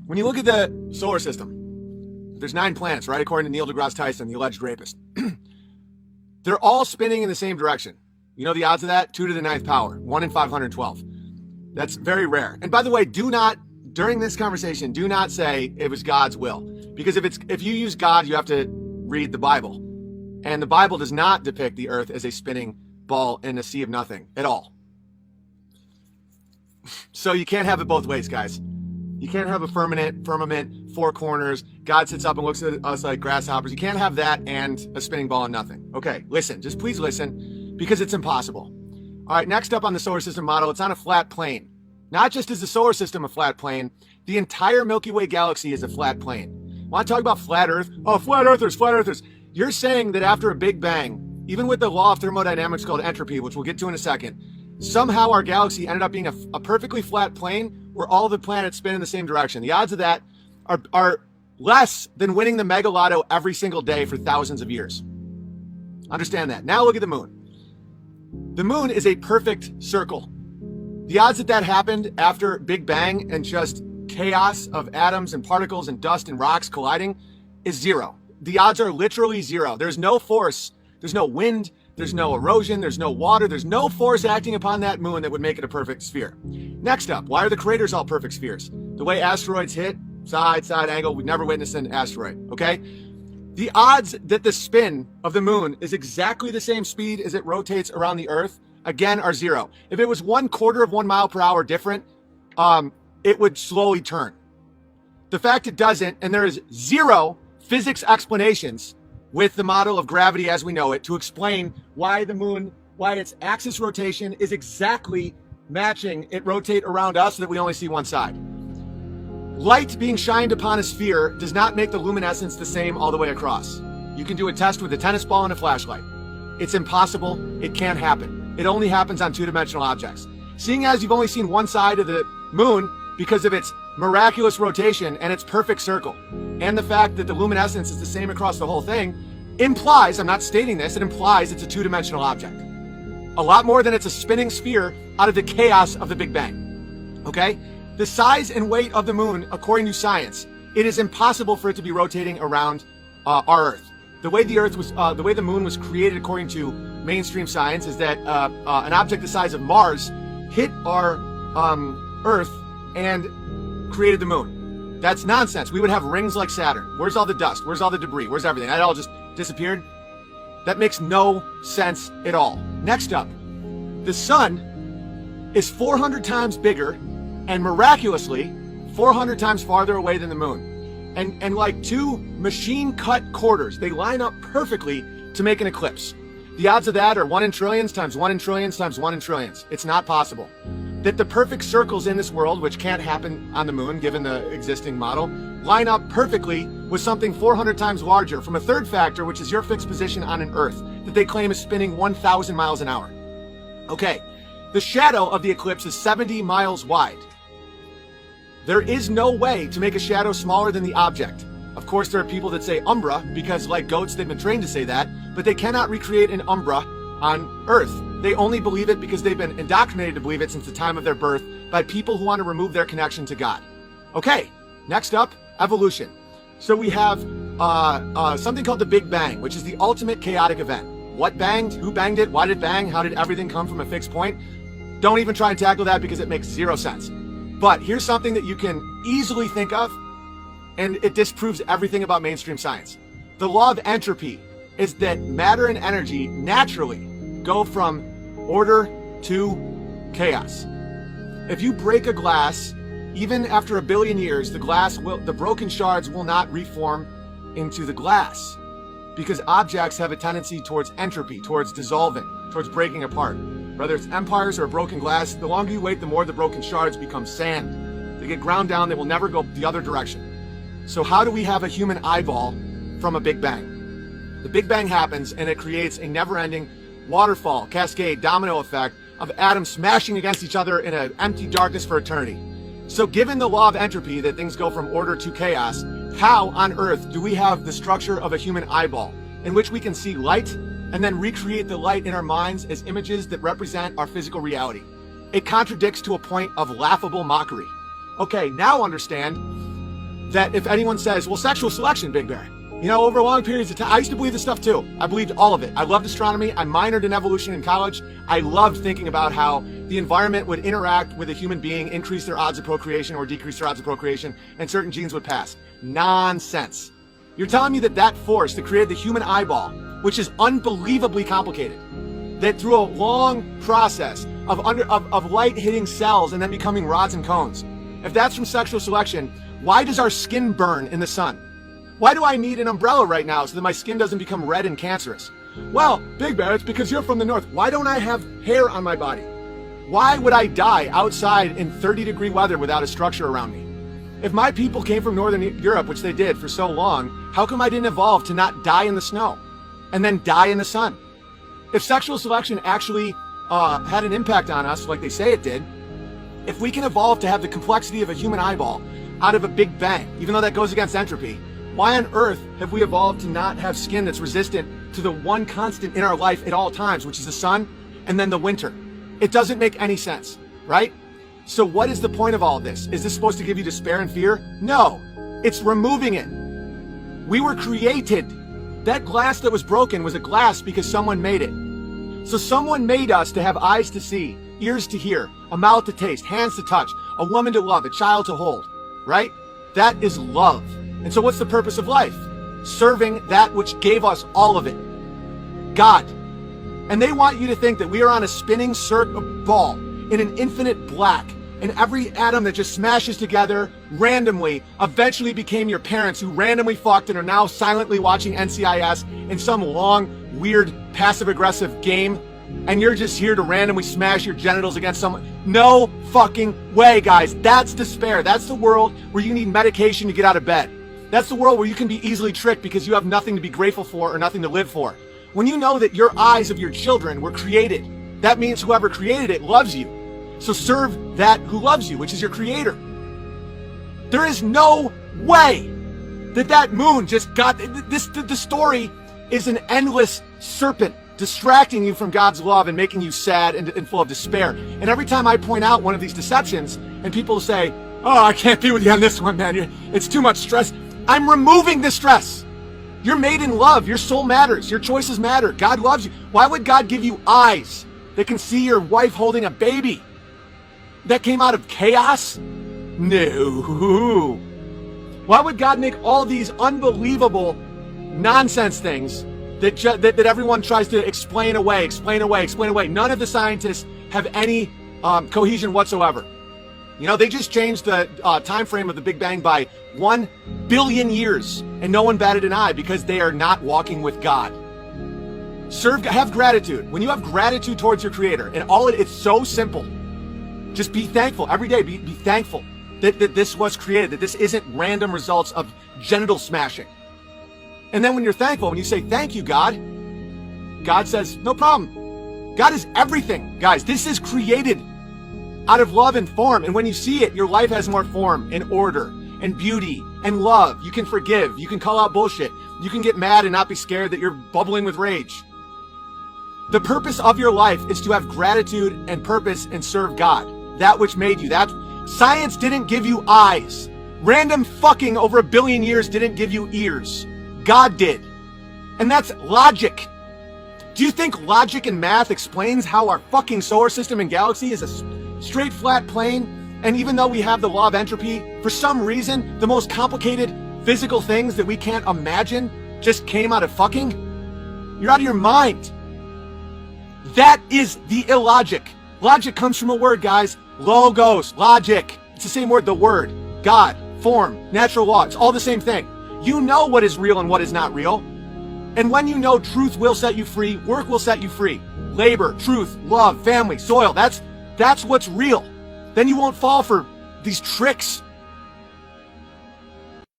When you look at the solar system, there's 9 planets, right? According to Neil deGrasse Tyson, the alleged rapist. They're all spinning in the same direction. You know the odds of that? 2 to the 9th power, 1 in 512. That's very rare. And by the way, do not, during this conversation, do not say it was God's will. Because if you use God, you have to read the Bible. And the Bible does not depict the earth as a spinning ball in a sea of nothing at all. So you can't have it both ways, guys. You can't have a firmament, 4 corners. God sits up and looks at us like grasshoppers. You can't have that and a spinning ball and nothing. Okay, listen, just please listen, because it's impossible. All right, next up on the solar system model, it's on a flat plane. Not just is the solar system a flat plane, the entire Milky Way galaxy is a flat plane. Want to talk about flat Earth? Oh, flat earthers, flat earthers. You're saying that after a big bang, even with the law of thermodynamics called entropy, which we'll get to in a second, somehow our galaxy ended up being a perfectly flat plane where all the planets spin in the same direction. The odds of that are less than winning the mega lotto every single day for thousands of years. Understand that. Now look at the moon. The moon is a perfect circle. The odds that happened after Big Bang and just chaos of atoms and particles and dust and rocks colliding is 0. The odds are literally 0. There's no force, there's no wind, there's no erosion, there's no water, there's no force acting upon that moon that would make it a perfect sphere. Next up, why are the craters all perfect spheres? The way asteroids hit, side angle, we've never witnessed an asteroid, okay? The odds that the spin of the moon is exactly the same speed as it rotates around the Earth, again, are 0. If it was 1/4 of 1 mile per hour different, it would slowly turn. The fact it doesn't, and there is 0 physics explanations with the model of gravity as we know it to explain why the moon, why its axis rotation is exactly matching it rotate around us so that we only see one side. Light being shined upon a sphere does not make the luminescence the same all the way across. You can do a test with a tennis ball and a flashlight. It's impossible. It can't happen. It only happens on 2-dimensional objects. Seeing as you've only seen one side of the moon because of its miraculous rotation and its perfect circle, and the fact that the luminescence is the same across the whole thing, implies, I'm not stating this, it implies it's a 2-dimensional object. A lot more than it's a spinning sphere out of the chaos of the Big Bang. Okay? The size and weight of the moon, according to science, it is impossible for it to be rotating around our Earth. The way the moon was created, according to mainstream science, is that an object the size of Mars hit our Earth and created the moon. That's nonsense. We would have rings like Saturn. Where's all the dust? Where's all the debris? Where's everything? That all just disappeared? That makes no sense at all. Next up, the sun is 400 times bigger and miraculously 400 times farther away than the moon. And like 2 machine-cut quarters, they line up perfectly to make an eclipse. The odds of that are 1 in trillions times 1 in trillions times 1 in trillions. It's not possible. That the perfect circles in this world, which can't happen on the moon given the existing model, line up perfectly with something 400 times larger from a third factor, which is your fixed position on an Earth that they claim is spinning 1,000 miles an hour. Okay, the shadow of the eclipse is 70 miles wide. There is no way to make a shadow smaller than the object. Of course, there are people that say umbra, because like goats, they've been trained to say that, but they cannot recreate an umbra on Earth. They only believe it because they've been indoctrinated to believe it since the time of their birth by people who want to remove their connection to God. Okay, next up, evolution. So we have something called the Big Bang, which is the ultimate chaotic event. What banged? Who banged it? Why did it bang? How did everything come from a fixed point? Don't even try and tackle that because it makes 0 sense. But here's something that you can easily think of, and it disproves everything about mainstream science. The law of entropy is that matter and energy naturally go from order to chaos. If you break a glass, even after 1 billion years, the broken shards will not reform into the glass, because objects have a tendency towards entropy, towards dissolving, towards breaking apart. Whether it's empires or a broken glass, the longer you wait, the more the broken shards become sand. They get ground down, they will never go the other direction. So how do we have a human eyeball from a Big Bang? The Big Bang happens and it creates a never-ending waterfall, cascade, domino effect of atoms smashing against each other in an empty darkness for eternity. So given the law of entropy, that things go from order to chaos, how on earth do we have the structure of a human eyeball in which we can see light and then recreate the light in our minds as images that represent our physical reality? It contradicts to a point of laughable mockery. Okay, now understand that if anyone says, well, sexual selection, Big Bear, over long periods of time, I used to believe this stuff too. I believed all of it. I loved astronomy. I minored in evolution in college. I loved thinking about how the environment would interact with a human being, increase their odds of procreation or decrease their odds of procreation, and certain genes would pass. Nonsense. You're telling me that force that created the human eyeball, which is unbelievably complicated, that through a long process of light hitting cells and then becoming rods and cones, if that's from sexual selection, why does our skin burn in the sun? Why do I need an umbrella right now so that my skin doesn't become red and cancerous? Well, Big Bear, it's because you're from the north. Why don't I have hair on my body? Why would I die outside in 30-degree weather without a structure around me? If my people came from Northern Europe, which they did for so long, how come I didn't evolve to not die in the snow and then die in the sun? If sexual selection actually had an impact on us, like they say it did, if we can evolve to have the complexity of a human eyeball out of a big bang, even though that goes against entropy, why on earth have we evolved to not have skin that's resistant to the one constant in our life at all times, which is the sun and then the winter? It doesn't make any sense, right? So what is the point of all of this? Is this supposed to give you despair and fear? No, it's removing it. We were created. That glass that was broken was a glass because someone made it. So someone made us to have eyes to see, ears to hear, a mouth to taste, hands to touch, a woman to love, a child to hold, right? That is love. And so what's the purpose of life? Serving that which gave us all of it, God. And they want you to think that we are on a spinning ball in an infinite black, and every atom that just smashes together randomly eventually became your parents who randomly fucked and are now silently watching NCIS in some long, weird, passive-aggressive game, and you're just here to randomly smash your genitals against someone. No fucking way, guys. That's despair. That's the world where you need medication to get out of bed. That's the world where you can be easily tricked because you have nothing to be grateful for or nothing to live for. When you know that your eyes of your children were created, that means whoever created it loves you. So serve that who loves you, which is your creator. There is no way that moon just got this. The story is an endless serpent distracting you from God's love and making you sad and full of despair. And every time I point out one of these deceptions and people say, oh, I can't be with you on this one, man. It's too much stress. I'm removing the stress. You're made in love. Your soul matters. Your choices matter. God loves you. Why would God give you eyes that can see your wife holding a baby? That came out of chaos? No. Why would God make all these unbelievable nonsense things that everyone tries to explain away? None of the scientists have any cohesion whatsoever. They just changed the time frame of the Big Bang by 1 billion years, and no one batted an eye because they are not walking with God. Have gratitude. When you have gratitude towards your Creator, and it's so simple. Just be thankful every day. Be thankful that this was created, that this isn't random results of genital smashing. And then when you're thankful, when you say, thank you, God, God says, no problem. God is everything, guys. This is created out of love and form. And when you see it, your life has more form and order and beauty and love. You can forgive. You can call out bullshit. You can get mad and not be scared that you're bubbling with rage. The purpose of your life is to have gratitude and purpose and serve God, that which made you. That science didn't give you eyes. Random fucking over 1 billion years didn't give you ears. God did. And that's logic. Do you think logic and math explains how our fucking solar system and galaxy is a straight flat plane? And even though we have the law of entropy, for some reason, the most complicated physical things that we can't imagine just came out of fucking? You're out of your mind. That is the illogic. Logic comes from a word, guys. Logos, logic. It's the same word, the word. God, form, natural law. It's all the same thing. You know what is real and what is not real. And when you know truth will set you free, work will set you free. Labor, truth, love, family, soil. That's what's real. Then you won't fall for these tricks